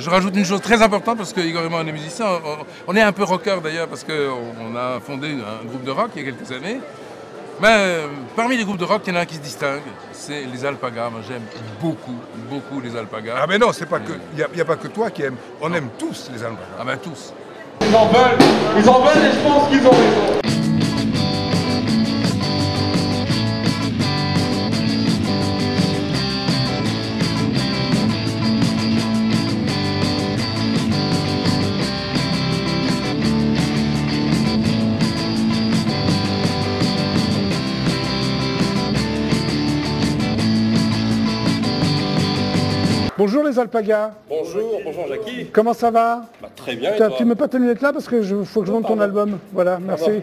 Je rajoute une chose très importante parce que Igor et moi on est musiciens, on est un peu rockers d'ailleurs parce qu'on a fondé un groupe de rock il y a quelques années. Mais parmi les groupes de rock, il y en a un qui se distingue, c'est les Alpagas. Moi j'aime beaucoup, beaucoup les Alpagas. Ah mais non, c'est pas que, il n'y a pas que toi qui aime, on aime tous les Alpagas. Ah ben tous. Ils en veulent et je pense qu'ils ont raison. Bonjour les Alpagas. Bonjour Jackie. Comment ça va? Très bien. Et toi? Tu m'as pas tenu d'être là parce que faut que je monte ton album. Voilà, merci.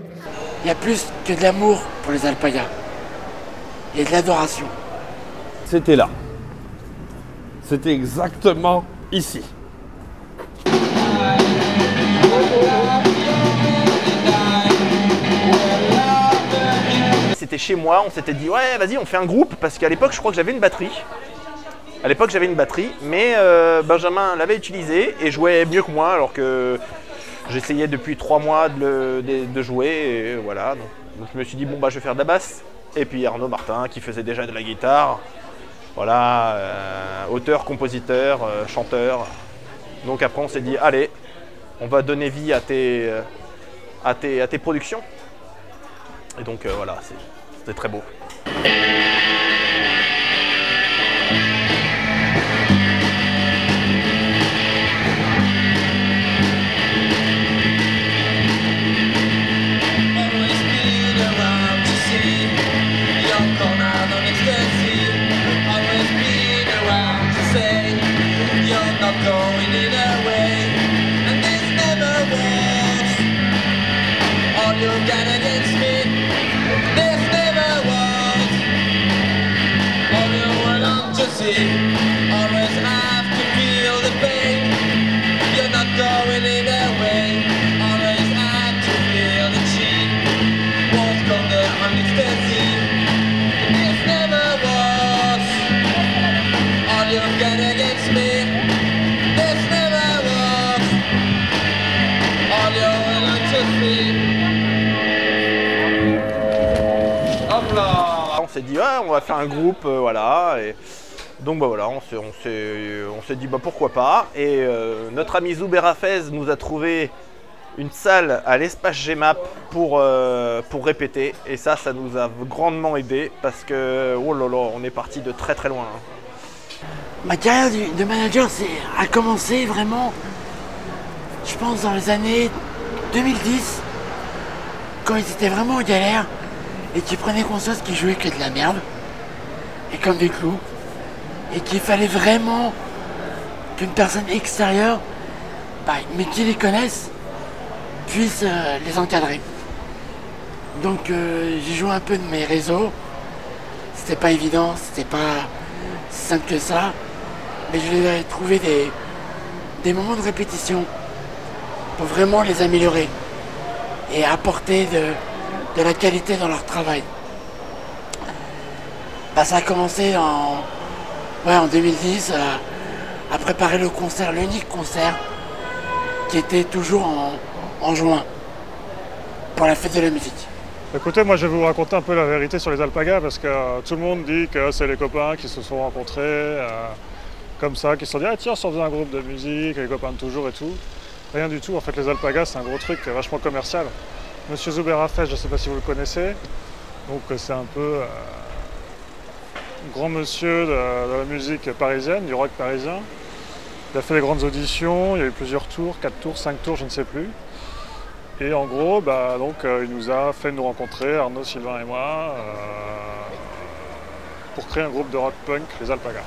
Il y a plus que de l'amour pour les Alpagas. Il y a de l'adoration. C'était là. C'était exactement ici. C'était chez moi, on s'était dit ouais vas-y on fait un groupe parce qu'à l'époque je crois que j'avais une batterie. À l'époque j'avais une batterie, mais Benjamin l'avait utilisée et jouait mieux que moi alors que j'essayais depuis 3 mois de jouer et voilà. Donc je me suis dit bon bah je vais faire de la basse. Et puis Arnaud Martin qui faisait déjà de la guitare, voilà, auteur, compositeur, chanteur. Donc après on s'est dit allez, on va donner vie à tes productions. Et donc voilà, c'était très beau. Always have to feel the pain. You're not going away. Always have to feel the cheat. Won't come there on ecstasy. This never was. All you've got against me. This never was. All you're willing to see. Hop là. On s'est dit ouais, on va faire un groupe, voilà. Et donc bah voilà, on s'est dit bah pourquoi pas. Et notre ami Zuber Hafez nous a trouvé une salle à l'espace GMAP pour répéter. Et ça nous a grandement aidé parce que oh là là, on est parti de très très loin. Ma carrière de manager a commencé vraiment, je pense, dans les années 2010, quand ils étaient vraiment en galère et qu'ils prenaient conscience qu'ils jouaient que de la merde et comme des clous. Et qu'il fallait vraiment qu'une personne extérieure, mais qui les connaisse, puisse les encadrer. Donc j'ai joué un peu de mes réseaux. C'était pas évident, c'était pas si simple que ça. Mais je vais trouver des moments de répétition pour vraiment les améliorer et apporter de la qualité dans leur travail. Ça a commencé en 2010, à préparer le concert, l'unique concert qui était toujours en juin pour la fête de la musique. Écoutez, moi je vais vous raconter un peu la vérité sur les Alpagas parce que tout le monde dit que c'est les copains qui se sont rencontrés comme ça, qui se sont dit ah tiens, on faisait un groupe de musique, les copains de toujours et tout. Rien du tout, en fait les Alpagas c'est un gros truc vachement commercial. Monsieur Zuber Hafez, je ne sais pas si vous le connaissez, donc c'est un peu grand monsieur de la musique parisienne, du rock parisien. Il a fait les grandes auditions, il y a eu plusieurs tours, 4 tours, 5 tours, je ne sais plus. Et en gros, il nous a fait nous rencontrer, Arnaud, Sylvain et moi, pour créer un groupe de rock punk, les Alpagas.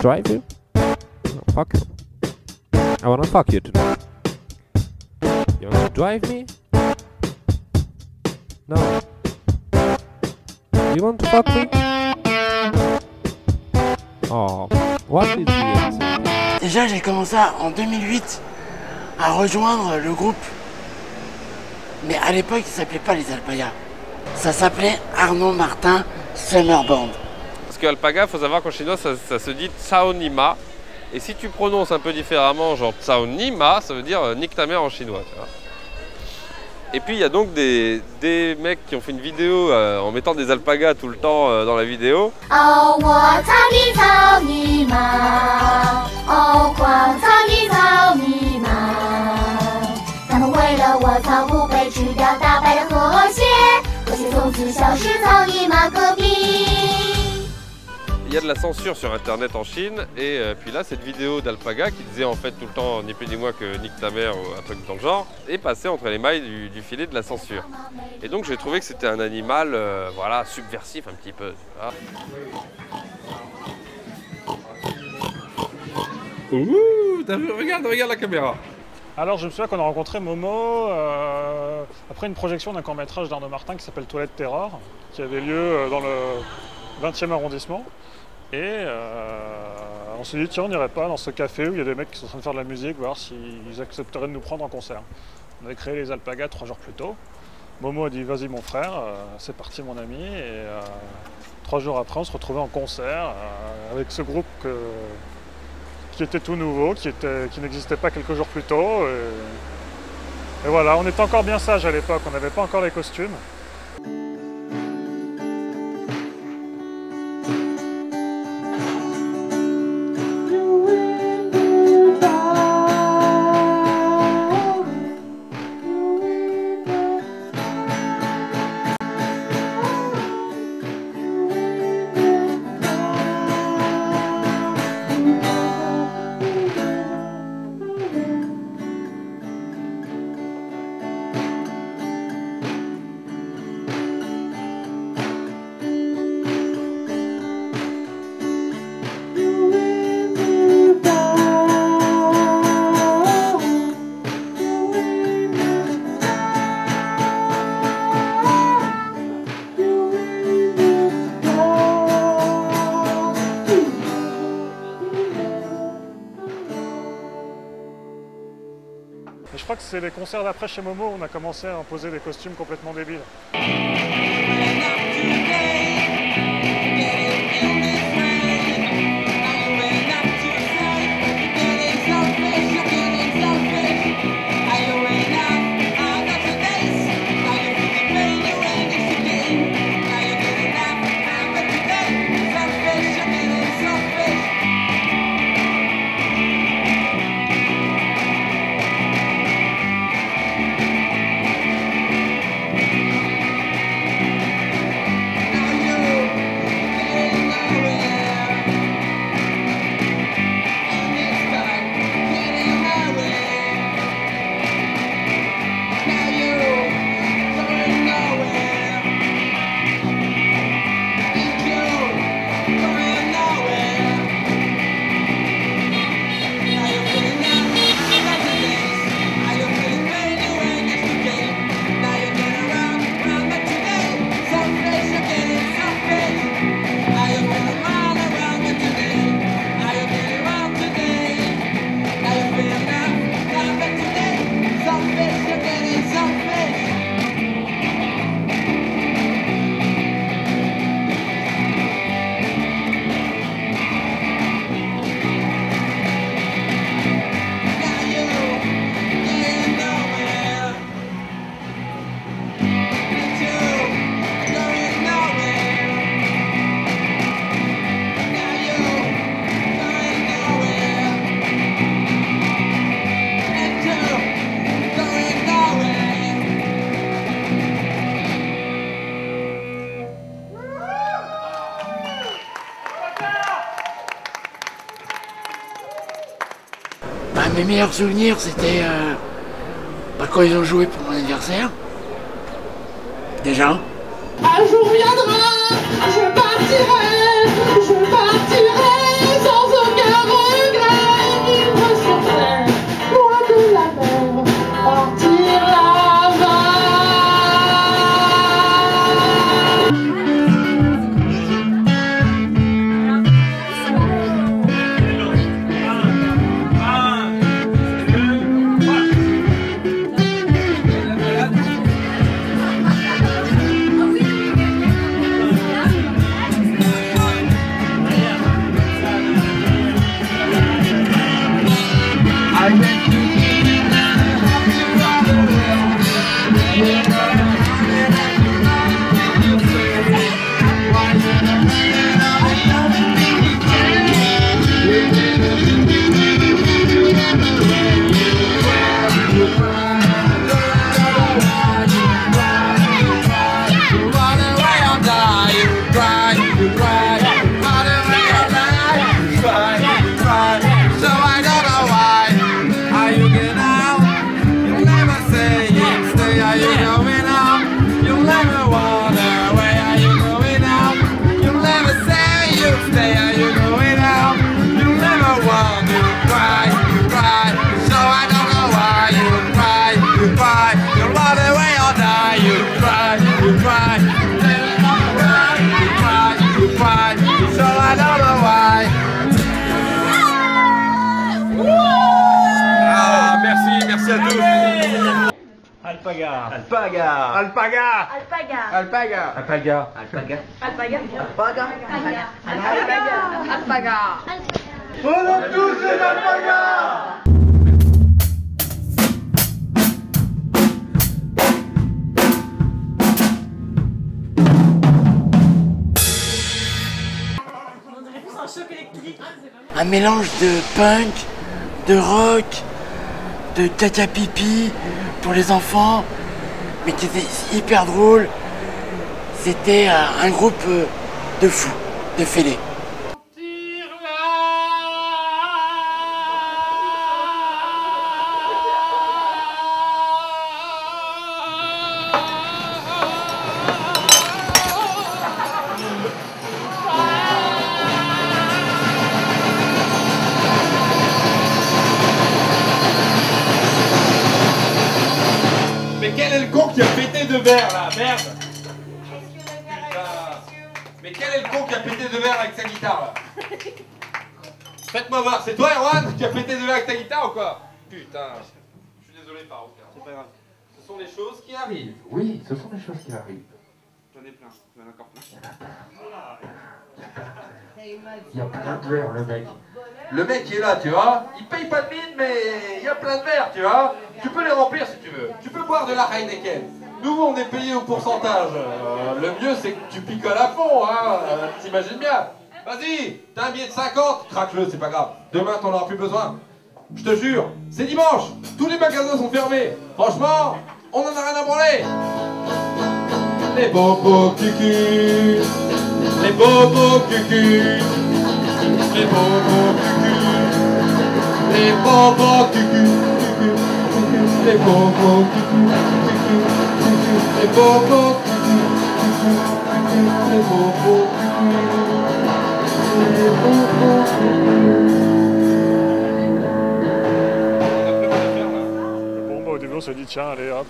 drive you? No, fuck you. I wanna fuck you tonight. You want to drive me? No. You want to fuck me? Oh, what is the answer? Déjà, j'ai commencé en 2008 à rejoindre le groupe. Mais à l'époque, il s'appelait pas les Alpagas. Ça s'appelait Arnaud Martin Summer Band. Parce que Alpaga, il faut savoir qu'en chinois, ça se dit Tsao Nima. Et si tu prononces un peu différemment, genre Tsao Nima, ça veut dire nique ta mère en chinois. Tu vois. Et puis il y a donc des mecs qui ont fait une vidéo en mettant des alpagas tout le temps dans la vidéo. Il y a de la censure sur internet en Chine et puis là cette vidéo d'alpaga qui disait en fait tout le temps ni plus ni moins que nique ta mère ou un truc dans le genre est passée entre les mailles du filet de la censure. Et donc j'ai trouvé que c'était un animal voilà, subversif un petit peu. Ouh, t'as vu, regarde la caméra. Alors je me souviens qu'on a rencontré Momo après une projection d'un court-métrage d'Arnaud Martin qui s'appelle Toilette Terror, qui avait lieu dans le 20e arrondissement. Et on s'est dit tiens on n'irait pas dans ce café où il y a des mecs qui sont en train de faire de la musique, voir s'ils accepteraient de nous prendre en concert. On avait créé les Alpagas 3 jours plus tôt. Momo a dit vas-y mon frère, c'est parti mon ami. Et 3 jours après on se retrouvait en concert avec ce groupe qui était tout nouveau, qui n'existait pas quelques jours plus tôt. Et voilà, on était encore bien sages à l'époque, on n'avait pas encore les costumes. Je crois que c'est les concerts d'après chez Momo où on a commencé à imposer des costumes complètement débiles. Mes meilleurs souvenirs, c'était quand ils ont joué pour mon anniversaire. Déjà. Un jour viendra, je partirai sans aucun Merci à tous. Alpaga. Alpaga. Alpaga. Alpaga. Alpaga. Alpaga. Alpaga. Alpaga. Alpaga. Alpaga. Alpaga. On est tous les alpagas. Un mélange de punk, de rock, de caca pipi pour les enfants, mais qui était hyper drôle. C'était un groupe de fous, de fêlés. Mais quel est le con qui a pété de verre là? Merde! Putain. Mais quel est le con qui a pété de verre avec sa guitare là? Faites-moi voir, c'est toi Erwan qui a pété de verre avec ta guitare ou quoi? Putain, je suis désolé Paro, c'est pas grave. Ce sont les choses qui arrivent. Oui, ce sont les choses qui arrivent. J'en ai plein, j'en ai encore plein. Il y a plein de verres, le mec. Le mec qui est là, tu vois, il paye pas de mine, mais il y a plein de verres, tu vois. Tu peux les remplir si tu veux. Tu peux boire de la Heineken. Nous, on est payé au pourcentage. Le mieux, c'est que tu picoles à fond, hein. T'imagines bien. Vas-y, t'as un billet de 50, craque-le, c'est pas grave. Demain, t'en auras plus besoin. Je te jure, c'est dimanche. Tous les magasins sont fermés. Franchement, on en a rien à branler. Les bobos cucu. Les bobos cucu. Les bobos cucu. Les bobos cucu. Les bobos cucu. Les bobos cucu. Les bobos Bon, bah, au début, on s'est dit, tiens, allez, hop,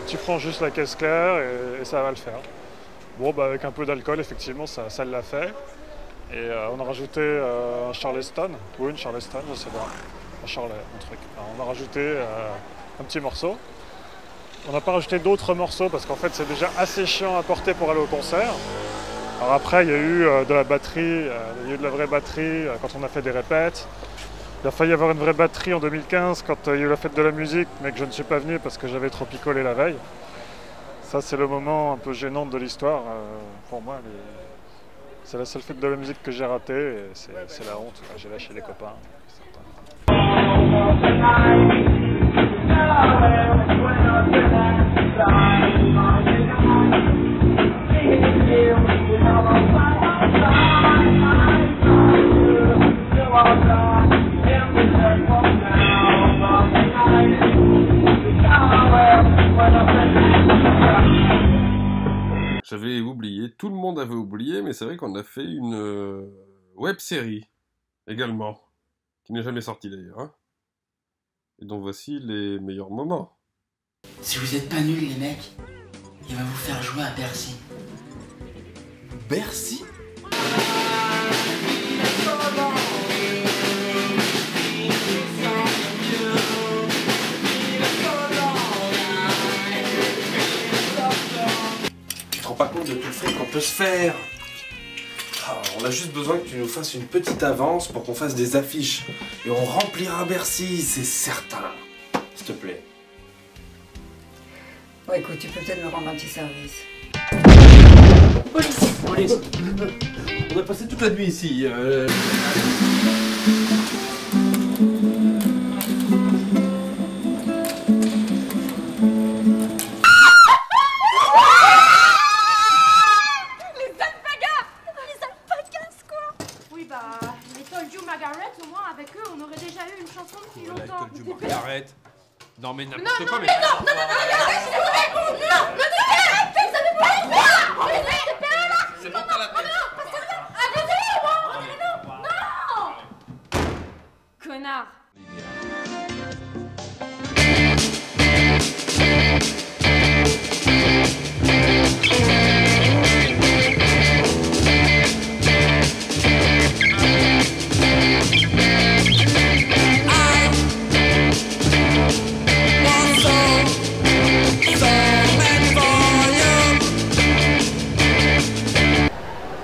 tu prends juste la caisse claire et ça va le faire. Bon, bah, avec un peu d'alcool, effectivement, ça l'a fait. Et on a rajouté un Charleston, ou une Charleston, je sais pas, un Charlet, un truc. Alors, on a rajouté un petit morceau. On n'a pas rajouté d'autres morceaux parce qu'en fait, c'est déjà assez chiant à porter pour aller au concert. Alors après, il y a eu de la batterie, il y a eu de la vraie batterie quand on a fait des répètes. Il a failli y avoir une vraie batterie en 2015 quand il y a eu la fête de la musique, mais que je ne suis pas venu parce que j'avais trop picolé la veille. Ça, c'est le moment un peu gênant de l'histoire. Pour moi, c'est la seule fête de la musique que j'ai ratée et c'est la honte. J'ai lâché les copains. J'avais oublié, tout le monde avait oublié, mais c'est vrai qu'on a fait une web-série également, qui n'est jamais sortie d'ailleurs. Hein. Et donc voici les meilleurs moments. Si vous êtes pas nuls les mecs, il va vous faire jouer à Bercy. Bercy? Tu te rends pas compte de tout le fric qu'on peut se faire? Ah, on a juste besoin que tu nous fasses une petite avance pour qu'on fasse des affiches. Et on remplira Bercy, c'est certain. S'il te plaît. Bon, écoute, tu peux peut-être me rendre un petit service. Police. On a passé toute la nuit ici. Oui, bah, les Told You Margaret, au moins, avec eux, on aurait déjà eu une chanson depuis longtemps. Arrête. Non mais Non, n'importe non, quoi, mais non, non, non, C'est bon, t'as la tête. Connard.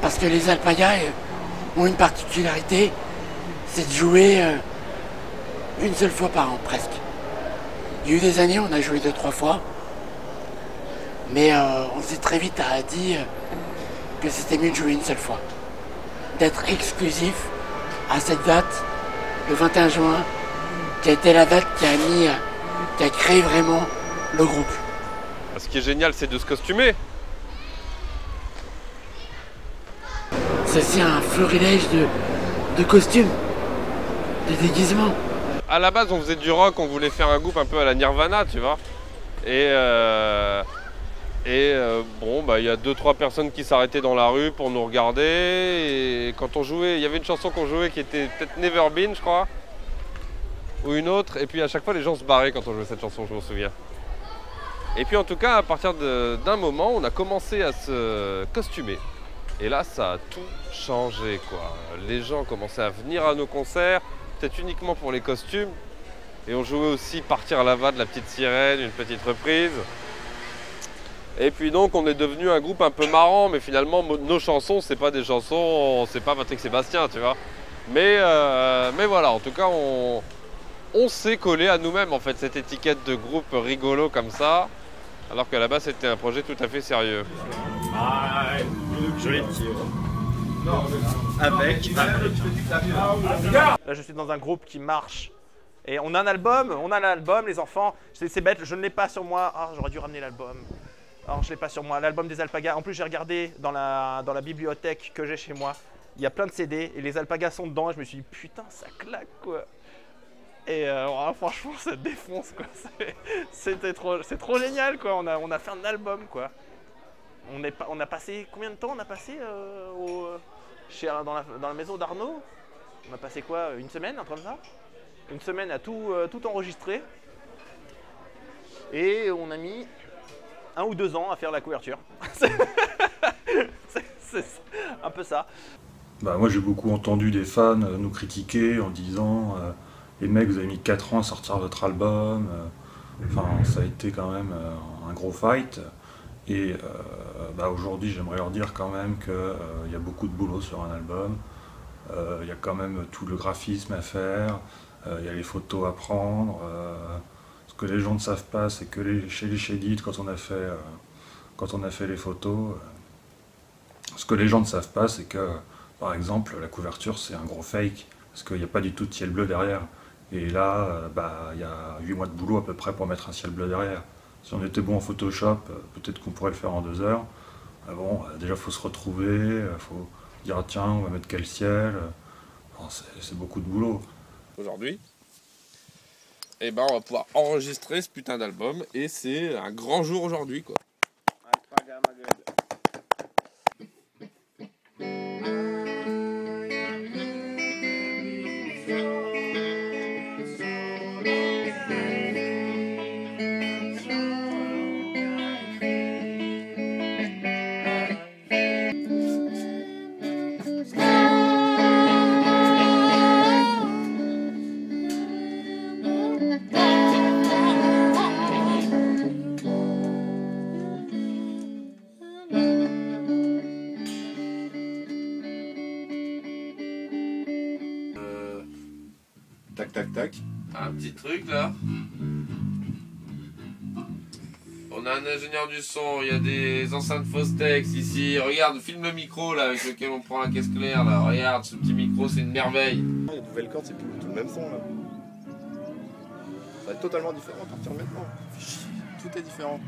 Parce que les Alpagas ont une particularité, c'est de jouer une seule fois par an, presque. Il y a eu des années où on a joué 2-3 fois, mais on s'est très vite dit que c'était mieux de jouer une seule fois. D'être exclusif à cette date, le 21 juin, qui a été la date qui a créé vraiment le groupe. Ce qui est génial, c'est de se costumer. C'est aussi un florilège de costumes, de déguisements. À la base, on faisait du rock, on voulait faire un groupe un peu à la Nirvana, tu vois. Et bon, bah il y a 2-3 personnes qui s'arrêtaient dans la rue pour nous regarder. Et quand on jouait, il y avait une chanson qu'on jouait qui était peut-être Never Been, je crois. Ou une autre. Et puis à chaque fois, les gens se barraient quand on jouait cette chanson, je m'en souviens. Et puis en tout cas, à partir d'un moment, on a commencé à se costumer. Et là, ça a tout changé, quoi. Les gens commençaient à venir à nos concerts, peut-être uniquement pour les costumes. Et on jouait aussi Partir là-bas de la petite sirène, une petite reprise. Et puis donc, on est devenu un groupe un peu marrant, mais finalement, nos chansons, c'est pas des chansons, c'est pas Patrick Sébastien, tu vois. Mais voilà, en tout cas, on s'est collé à nous-mêmes, en fait, cette étiquette de groupe rigolo comme ça, alors qu'à la base, c'était un projet tout à fait sérieux. Joli petit. Avec. Là, je suis dans un groupe qui marche. Et on a un album, les enfants. C'est bête, je ne l'ai pas sur moi. Ah, j'aurais dû ramener l'album. Alors, je ne l'ai pas sur moi. L'album des Alpagas. En plus, j'ai regardé dans la bibliothèque que j'ai chez moi. Il y a plein de CD et les Alpagas sont dedans. Et je me suis dit, putain, ça claque, quoi. Et franchement, ça défonce, quoi. C'est trop génial, quoi. On a fait un album, quoi. On a passé combien de temps on a passé dans la maison d'Arnaud? On a passé quoi? Une semaine, un truc comme ça? Une semaine à tout enregistrer. Et on a mis 1 ou 2 ans à faire la couverture. C'est un peu ça. Bah, moi j'ai beaucoup entendu des fans nous critiquer en disant les mecs, vous avez mis 4 ans à sortir votre album. Enfin, ça a été quand même un gros fight. Et bah, aujourd'hui, j'aimerais leur dire quand même qu'il y a beaucoup de boulot sur un album. Il y a quand même tout le graphisme à faire. Il y a les photos à prendre. Ce que les gens ne savent pas, c'est que chez les Shaded, quand on a fait les photos, ce que les gens ne savent pas, c'est que, par exemple, la couverture, c'est un gros fake, parce qu'il n'y a pas du tout de ciel bleu derrière. Et là, bah, il y a 8 mois de boulot à peu près pour mettre un ciel bleu derrière. Si on était bon en Photoshop, peut-être qu'on pourrait le faire en 2 heures. Bon, déjà, il faut se retrouver, il faut dire, tiens, on va mettre quel ciel. C'est beaucoup de boulot. Aujourd'hui, eh ben, on va pouvoir enregistrer ce putain d'album et c'est un grand jour aujourd'hui, quoi. Tac, tac, tac. Un petit truc là. on a un ingénieur du son, il y a des enceintes Fostex ici. Regarde, filme le micro là avec lequel on prend la caisse claire là. Regarde, ce petit micro, c'est une merveille. Les nouvelles cordes, c'est plus tout le même son là. Ça va être totalement différent à partir de maintenant. Tout est différent.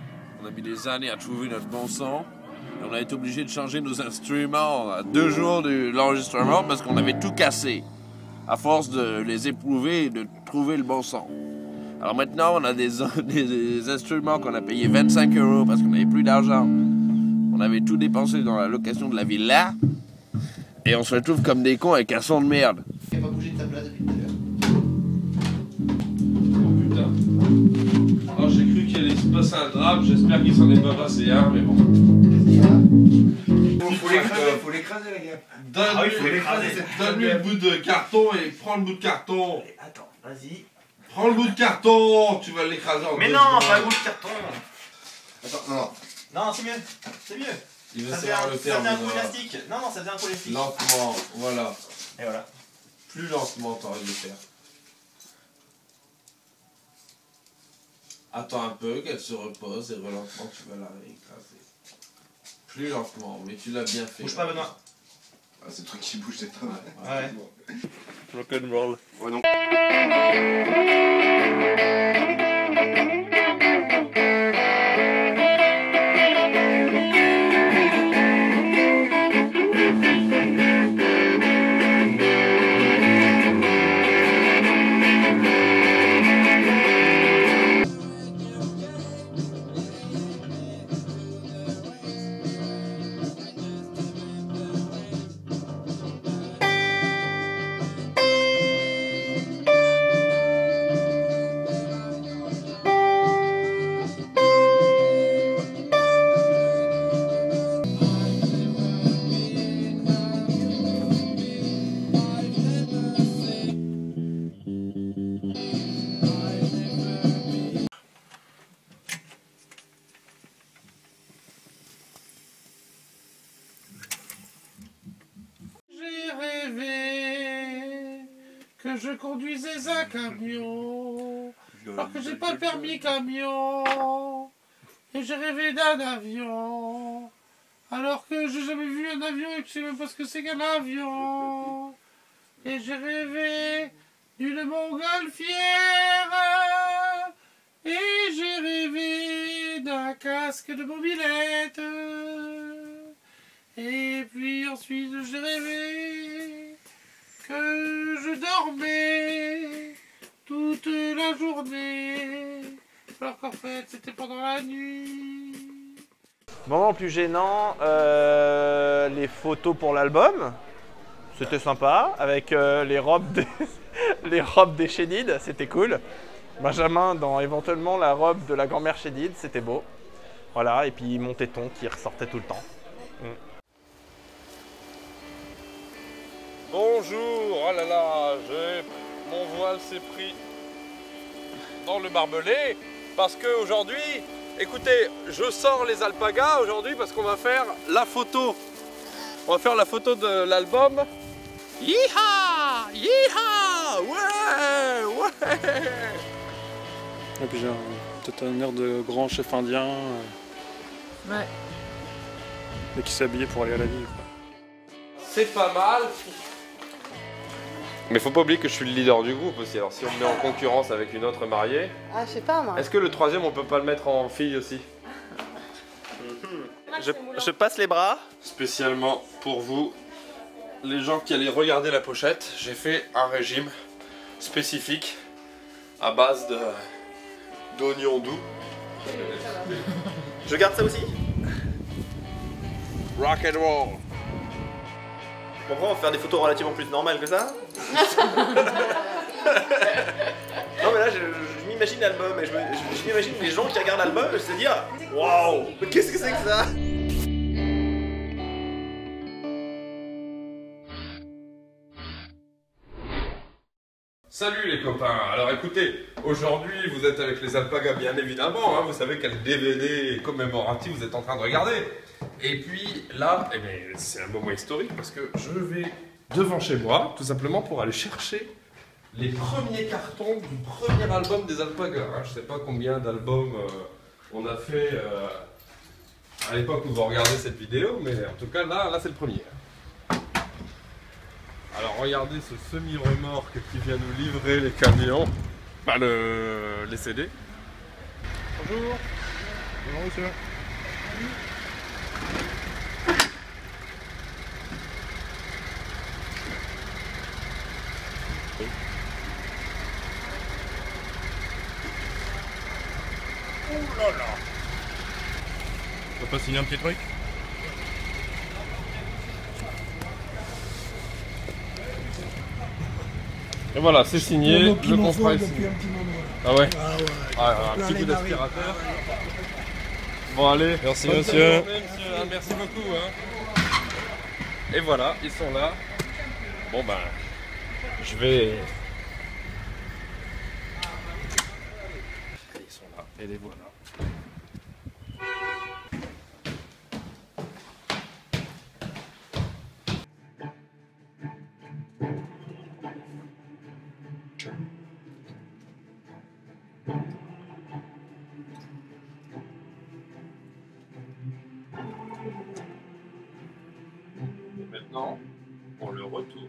On a mis des années à trouver notre bon son. Et on a été obligé de changer nos instruments à 2 jours de l'enregistrement parce qu'on avait tout cassé. À force de les éprouver et de trouver le bon son. Alors maintenant, on a des instruments qu'on a payés 25 € parce qu'on n'avait plus d'argent. On avait tout dépensé dans la location de la villa. Et on se retrouve comme des cons avec un son de merde. Il n'a pas bougé de ta place depuis tout à l'heure. Oh putain. Alors j'ai cru qu'il allait se passer un drame, j'espère qu'il s'en est pas passé un, mais bon. Faut l'écraser, les gars. Donne-lui le bout de carton et prends le bout de carton. Attends, vas-y. Prends le bout de carton, tu vas l'écraser en Mais 2 non, secondes. pas le bout de carton. Attends, non. Non, c'est mieux. C'est mieux. Il veut Ça savoir le faisait terme. un coup élastique. Non, ça faisait un coup élastique. Lentement, voilà. Et voilà. Plus lentement, t'aurais dû faire. Attends un peu, qu'elle se repose et relentement, tu vas la réécraser. Plus lentement, mais tu l'as bien fait. Bouge pas, Benoît. Ah, c'est le truc qui bouge, c'est pas mal. Ouais. Rock'n'roll. Ouais, non. Que je conduisais un camion, alors que j'ai pas le permis camion, et j'ai rêvé d'un avion, alors que j'ai jamais vu un avion et que je sais même pas ce que c'est qu'un avion, et j'ai rêvé d'une montgolfière, et j'ai rêvé d'un casque de mobilette, et puis ensuite j'ai rêvé que je dormais toute la journée, alors qu'en fait c'était pendant la nuit. Moment plus gênant, les photos pour l'album. C'était sympa, avec les robes des Chédid, c'était cool. Benjamin dans éventuellement la robe de la grand-mère Chédid, c'était beau. Voilà, et puis mon téton qui ressortait tout le temps. Bonjour, oh là là, mon voile s'est pris dans le barbelé parce qu'aujourd'hui, écoutez, je sors les alpagas aujourd'hui parce qu'on va faire la photo. On va faire la photo de l'album. Yeeha! Yeeha! Ouais! Ouais! Et puis j'ai peut-être un air de grand chef indien. Ouais. Et qui s'est habillé pour aller à la ville. C'est pas mal. Mais faut pas oublier que je suis le leader du groupe aussi, alors si on me met en concurrence avec une autre mariée... Ah, je sais pas moi. Est-ce que le troisième on peut pas le mettre en fille aussi? Je passe les bras. Spécialement pour vous, les gens qui allaient regarder la pochette, j'ai fait un régime spécifique à base d'oignons doux. Je garde ça aussi. Rock and roll. Je comprends, on va faire des photos relativement plus normales que ça. Non mais là je m'imagine l'album et je m'imagine les gens qui regardent l'album et se dire waouh, qu'est-ce que c'est que ça? Salut les copains, alors écoutez, aujourd'hui vous êtes avec les alpagas bien évidemment, hein, vous savez quel DVD commémoratif vous êtes en train de regarder. Et puis là, eh bien, c'est un moment historique parce que je vais devant chez moi, tout simplement pour aller chercher les premiers cartons du premier album des alpagas. Hein. Je sais pas combien d'albums on a fait à l'époque où vous regardez cette vidéo, mais en tout cas là c'est le premier. Alors regardez ce semi-remorque qui vient nous livrer les camions, pas les CD. Bonjour. Bonjour monsieur. Oh là là. On peut pas signer un petit truc? Et voilà, c'est signé, le contrat est signé. Depuis un petit moment. Ah ouais, Ah ouais. un Plein petit coup les narines. d'aspirateur. Bon allez, merci bonne monsieur. journée, monsieur. Ah, merci beaucoup. Hein. Et voilà, ils sont là. Bon ben, je vais... Ils sont là, et les voilà. Et maintenant, on le retourne.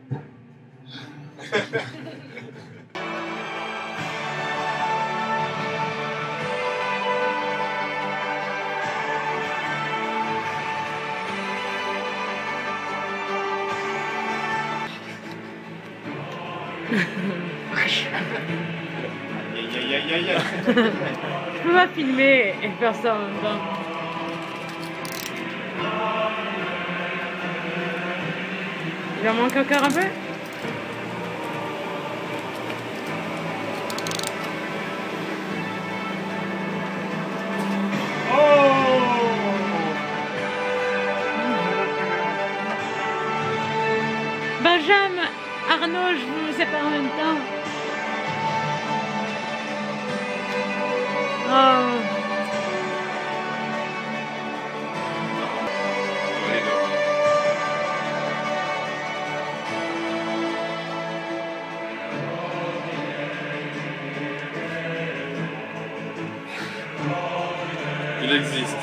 Je peux pas filmer et faire ça en même temps. Il en manque encore un peu? Benjamin, Arnaud, je vous sépare en même temps. Oh. Il existe.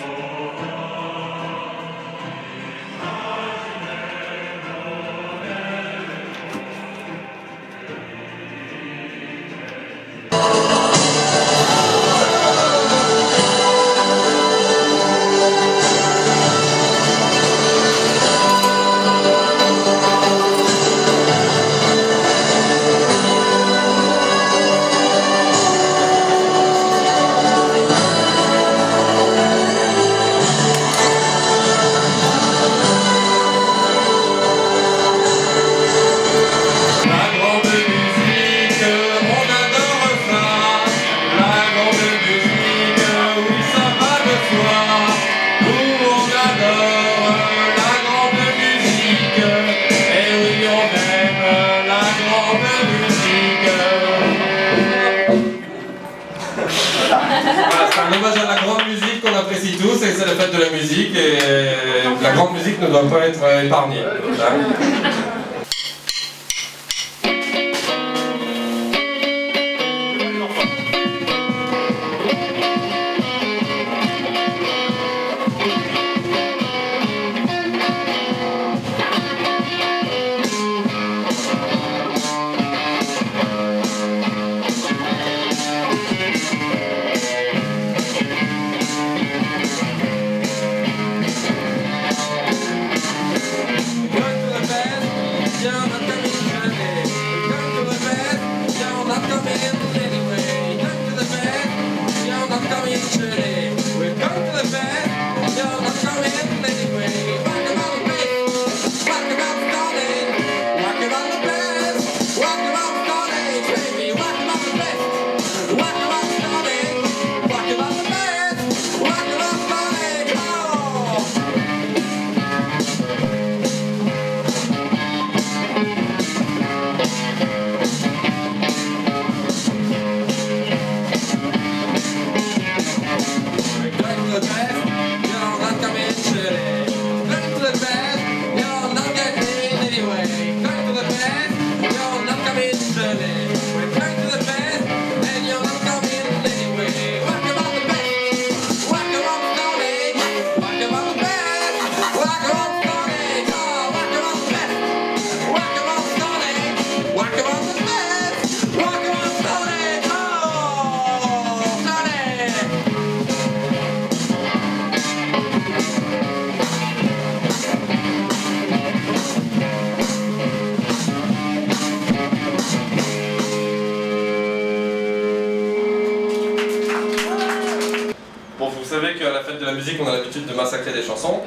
C'est un hommage à la grande musique qu'on apprécie tous, et c'est la fête de la musique, et la grande musique ne doit pas être épargnée. Hein. We're going to the best, and you're not coming anyway. Walk about the best, l'habitude de massacrer des chansons.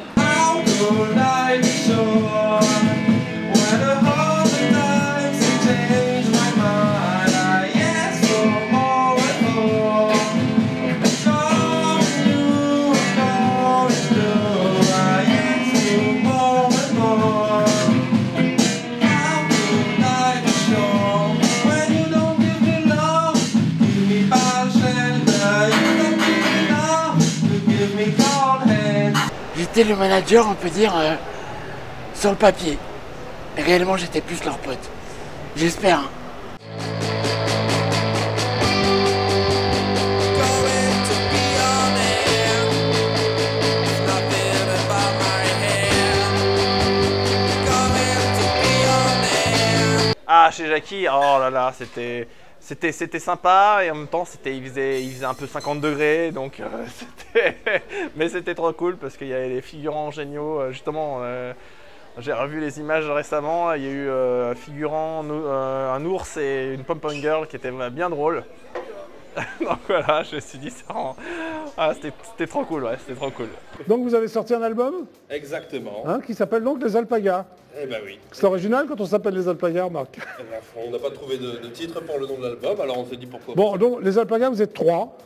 J'étais le manager, on peut dire, sur le papier. Et réellement, j'étais plus leur pote. J'espère. Hein. Ah, chez Jackie, oh là là, c'était sympa et en même temps il faisait un peu 50 degrés, donc mais c'était trop cool parce qu'il y avait des figurants géniaux. Justement, j'ai revu les images récemment, il y a eu un figurant, un ours et une pom-pom girl qui étaient bien drôles. Donc voilà, je me suis dit ça c'était trop cool, ouais, c'était trop cool. Donc vous avez sorti un album Exactement. hein, qui s'appelle donc Les Alpagas. Eh ben oui. C'est original quand on s'appelle Les Alpagas, Marc. Eh ben, on n'a pas trouvé de titre pour le nom de l'album, alors on s'est dit pourquoi. Bon, donc Les Alpagas, vous êtes 3.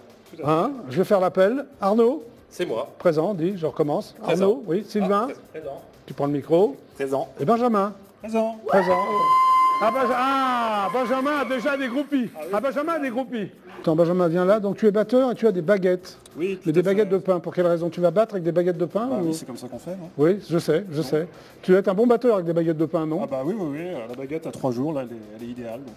Hein, je vais faire l'appel. Arnaud. C'est moi. Présent, dis, je recommence. Présent. Arnaud, oui. Sylvain. Présent. Tu prends le micro. Présent. Et Benjamin. Présent. Présent. Benjamin a déjà des groupies. Benjamin a des groupies. Attends, Benjamin, viens là. Donc tu es batteur et tu as des baguettes. Oui. Mais des baguettes de pain. Pour quelle raison? Tu vas battre avec des baguettes de pain ou... Oui, c'est comme ça qu'on fait, non? Oui, je sais. Tu dois être un bon batteur avec des baguettes de pain, non? Ah bah oui. La baguette à 3 jours, là, elle est idéale. Donc,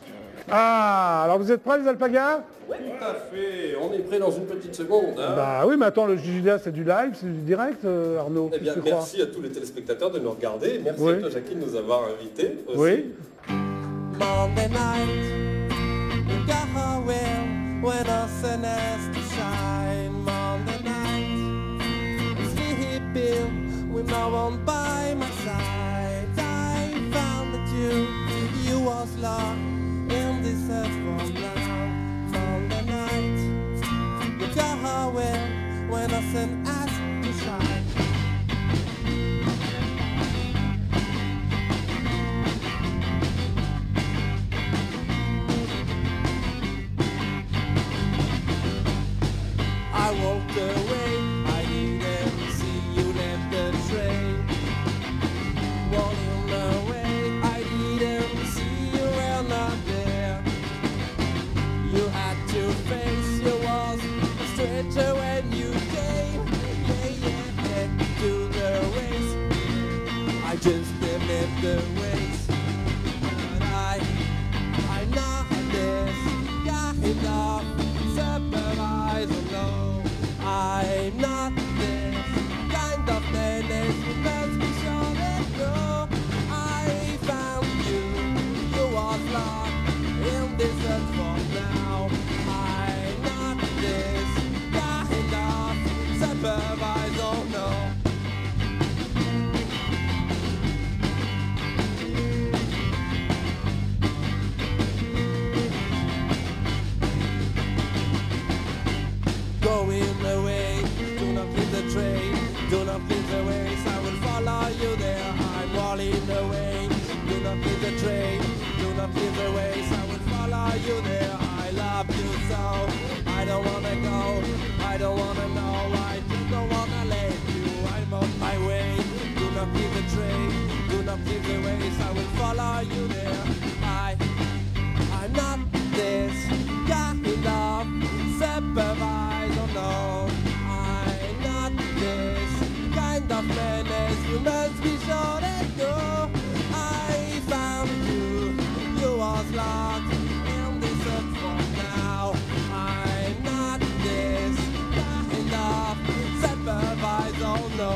alors vous êtes prêts, les Alpagas? Oui, tout à fait. On est prêt dans une petite seconde. Hein. Bah oui, mais attends, le JJDA, c'est du live, c'est du direct, Arnaud. Eh bien, merci à tous les téléspectateurs de nous regarder. Merci à toi, Jackie, de nous avoir invités aussi. Oui. Monday night, you got her will when the sun has to shine. Monday night, sleeping with no one by my side. I found that you was lost in this earth from now. Monday night, you got her will when the sun has to shine. I walked away, I didn't see you left the train. Walking away, I didn't see you were not there. You had to face, you was a stranger when you came. Yeah, to the ways. I just left the ways. But I know this, got enough, supervise alone. I'm not this kind of menace, you must be sure that no. I found you was lost in this earth for now. I'm not this kind of supervise, oh no. Going away, do not leave the train, do not leave the ways, I will follow you there. I'm walking away, do not leave the train, do not leave the ways, I will follow you there. I love you so, I don't wanna go, I don't wanna know, I just don't wanna let you. I'm on my way, do not leave the train, do not leave the ways, I will follow you there. I'm not this kind of supervise, oh no. I'm not this kind of menace, you must be sure that no. I found you was locked in this earth for now. I'm not this kind of supervise, oh no.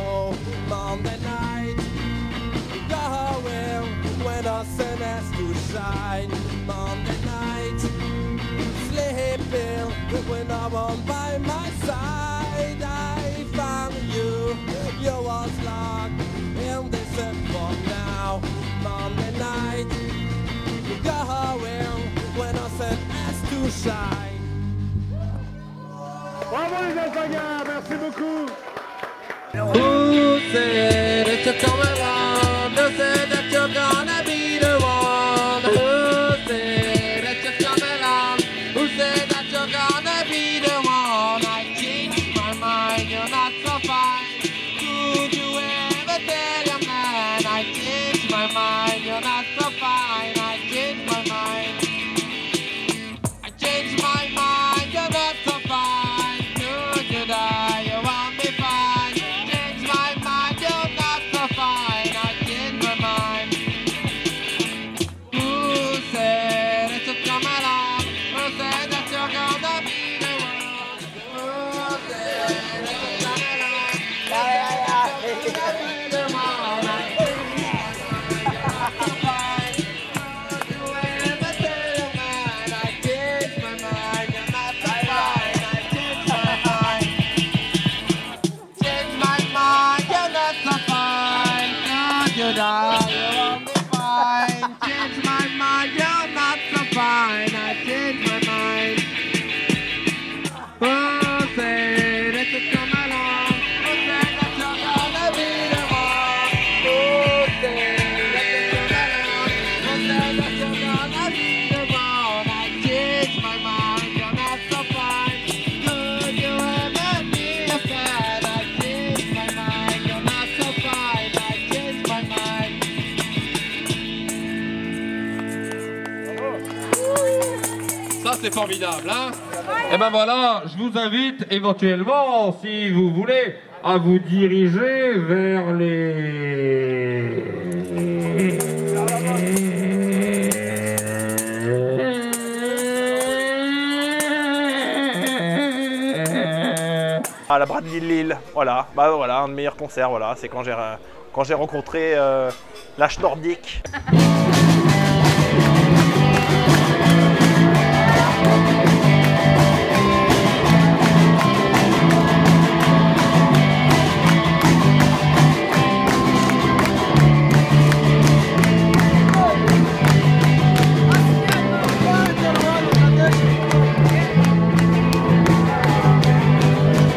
Monday night, go well when the sun has to shine. Monday night, sleeping when no one by my side. I found you was locked in this earth for now. Monday night, go well when the sun has to shine. Bravo les Alpagas, merci beaucoup. Who said that you're coming around? Who said that you're gonna be the one? Who said that you're coming around? Who said that you're gonna be the one? I changed my mind, you're not so fine. Could you ever tell your man? I changed my mind, you're not so fine. I changed my mind. I changed my mind, you're not so fine. Could you die? You want me fine. Changed my mind, you're not so fine. I changed my mind. Who said that you'd come along? Who said that you're gonna be the one? Who said that you'd come along? You're gonna be the one. I changed my mind, you're not so fine. You ever tell a man I changed my mind? You're not so fine. I changed my mind. Change my mind, you're not so fine. Could you die? You won't be fine. Change my mind, you're not so fine. I changed my mind. Who said that you'd come along? Who said that you're gonna be the one? Who said that you'd come along? Who said that you're gonna be the one? I changed my mind, you're not so fine. Could you ever be a fan? I changed my mind, you're not so fine. I changed my mind. Ça c'est formidable, hein? Et ben voilà, je vous invite éventuellement, si vous voulez, à vous diriger vers les... À la Bradley Lille, voilà, bah voilà, un de mes meilleurs concerts, voilà, c'est quand j'ai rencontré l'âge nordique.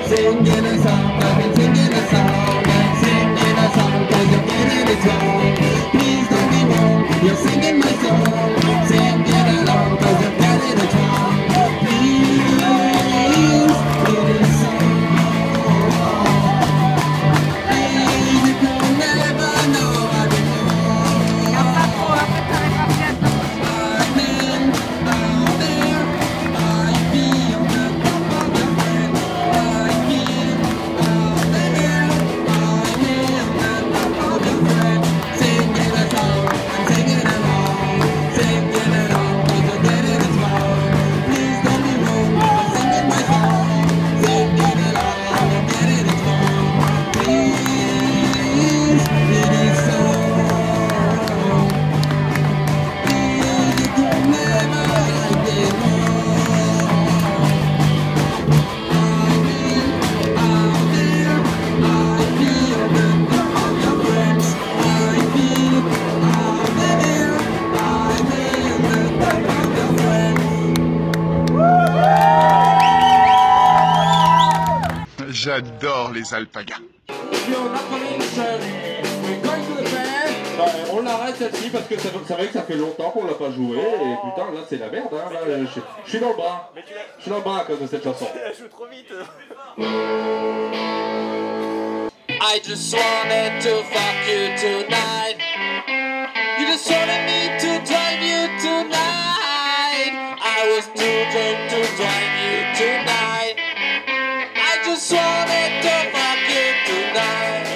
Singing a song, I've been singing a song, and singing a song 'cause you're getting it wrong. Please don't be wrong, you're singing my song, singing along 'cause you're getting it wrong. Please, it is so. Please, you can never know how to know. I'm in, out there, I feel the pump of your friend. I feel out there, I'm in the pump of your friend. Singing a song, I'm singing along, 'cause you're getting it wrong. Please don't be wrong, I'm singing my song, singing along, I'm getting it wrong. Please, it is so. Please, you can never like it more. I'm in, out there, I feel the pump of your friends. I feel out there, I'm in the pump of your friends. J'adore les alpagas. Puis on a comme une chaîne. Mais quand il le fait, bah, on l'arrête celle-ci parce que c'est vrai que ça fait longtemps qu'on l'a pas joué. Et putain, là c'est la merde. Hein, là, je suis dans le bras. Je suis dans le bras à cause de cette chanson. Je joue trop vite. I just wanted to fuck you tonight. You just wanted me to drive you tonight. I was too drunk to drive you tonight. I just wanted to fuck you tonight.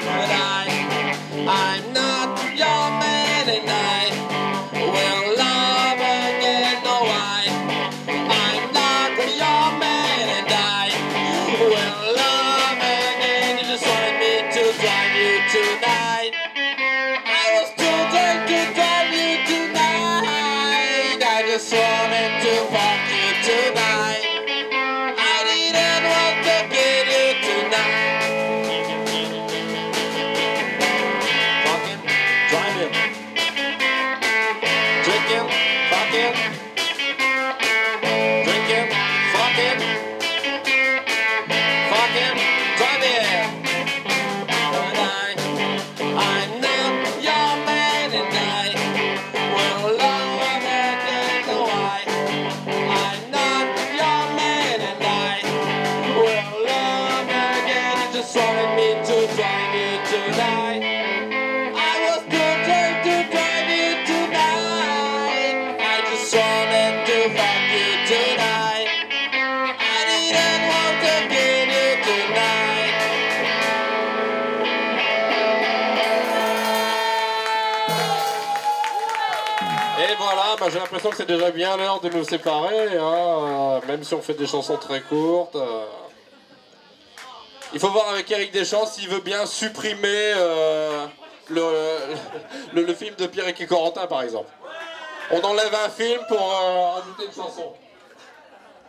But I'm not your man and I will love again, no I just wanted me to drive you tonight. I was content to drive you tonight. I just wanted to fuck you tonight. I didn't want to kill you tonight. Et voilà, bah, j'ai l'impression que c'est déjà bien l'heure de nous séparer, hein, même si on fait des chansons très courtes. Il faut voir avec Eric Deschamps s'il veut bien supprimer le film de Pierre et Corentin, par exemple. On enlève un film pour ajouter une chanson. On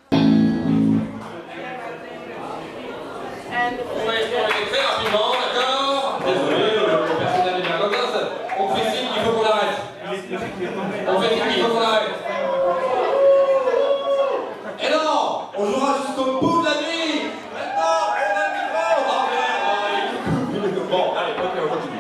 va y très rapidement, d'accord? Désolé, le personnel est bien cocasse. On fait signe qu'il faut qu'on arrête. On fait signe qu'il faut qu'on arrête. Et non, on jouera jusqu'au bout de la nuit. Maintenant, on a le micro. Ah merde, bon, allez, ok, on continue.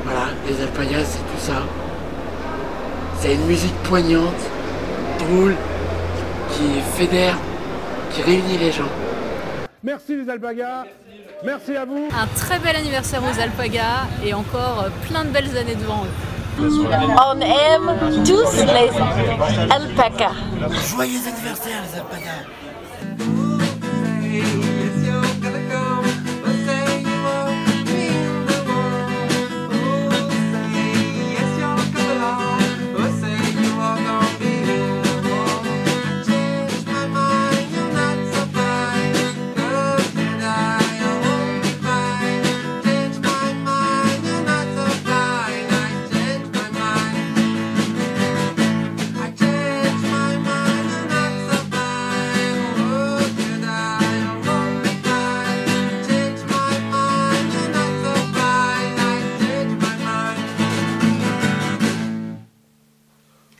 Voilà, les alpagas, c'est tout ça. C'est une musique poignante, drôle, qui fédère, qui réunit les gens. Merci les alpagas, merci à vous. Un très bel anniversaire aux alpagas et encore plein de belles années devant eux. On aime tous les alpacas. Joyeux anniversaire les alpagas.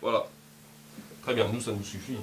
Voilà. Très bien, nous ça nous suffit.